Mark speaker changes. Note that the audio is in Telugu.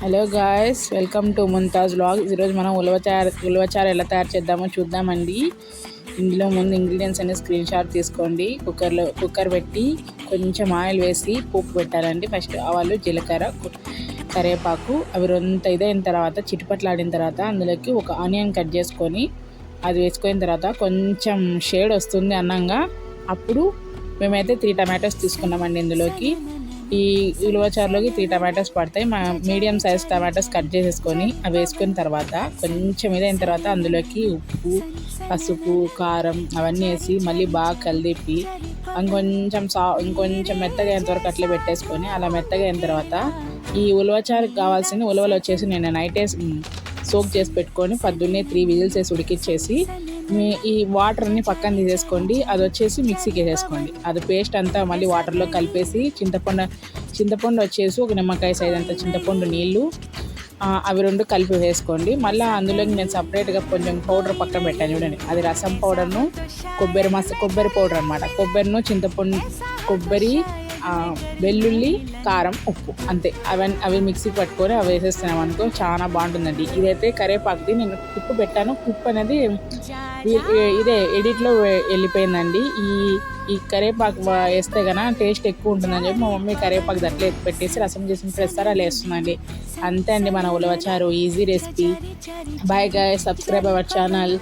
Speaker 1: Hello guys, welcome to Mumtaz vlog. ఈరోజు మనం ఉలవచారు ఎలా తయారు చేద్దామో చూద్దామండి. ఇందులో ముందు ఇంగ్రీడియంట్స్ అనే స్క్రీన్ షాట్ తీసుకోండి. కుక్కర్ పెట్టి కొంచెం ఆయిల్ వేసి పోపు పెట్టాలండి. ఫస్ట్ ఆవాలు, జీలకర్ర, కరివేపాకు అవి రొంత ఇదైన తర్వాత చిటిపట్లాడిన తర్వాత అందులోకి ఒక ఆనియన్ కట్ చేసుకొని అది వేసుకున్న తర్వాత కొంచెం షేడ్ వస్తుంది అన్నంగా. అప్పుడు మేమైతే 3 టమాటోస్ తీసుకున్నామండి. ఇందులోకి ఈ ఉలవచారులోకి 3 టమాటోస్ పడతాయి. మీడియం సైజ్ టమాటోస్ కట్ చేసేసుకొని అవి వేసుకున్న తర్వాత కొంచెం ఇదైన తర్వాత అందులోకి ఉప్పు, పసుపు, కారం అవన్నీ వేసి మళ్ళీ బాగా కలిపి ఇంకొంచెం మెత్తగా అయినంత వరకు అట్లే పెట్టేసుకొని అలా మెత్తగా అయిన తర్వాత ఈ ఉలవచారుకి కావాల్సిన ఉలవలు వచ్చేసి నేను నైటే సోక్ చేసి పెట్టుకొని పొద్దున్నే 3 విజిల్స్ వేసి ఉడికిచ్చేసి ఈ వాటర్ని పక్కన తీసేసుకోండి. అది వచ్చేసి మిక్సీకి వేసేసుకోండి. అది పేస్ట్ అంతా మళ్ళీ వాటర్లో కలిపేసి చింతపండు వచ్చేసి ఒక నిమ్మకాయ సైజ్ అంత చింతపండు నీళ్ళు అవి 2 కలిపి వేసుకోండి. మళ్ళీ అందులోకి నేను సపరేట్గా కొంచెం పౌడర్ పక్కన పెట్టాను చూడండి. అది రసం పౌడర్ను కొబ్బరి పౌడర్ అనమాట. కొబ్బరిను చింతపండు కొబ్బరి వెల్లుల్లి, కారం, ఉప్పు అంతే. అవి మిక్సీకి పట్టుకొని అవి వేసేస్తున్నాం అనుకో చాలా బాగుంటుందండి. ఇదైతే కరివేపాకుది నేను కుప్పు పెట్టాను. కుప్పు అనేది ఇదే ఎడిట్లో వెళ్ళిపోయిందండి. ఈ కరివేపాకు వేస్తే కన్నా టేస్ట్ ఎక్కువ ఉంటుందని చెప్పి మా మమ్మీ కరివేపాకు అట్లే పెట్టేసి రసం చేసి ప్రెస్సారు అలా వేస్తుందండి. అంతే అండి మన ఉలవచారు. Easy recipe. Bye guys, subscribe our channel.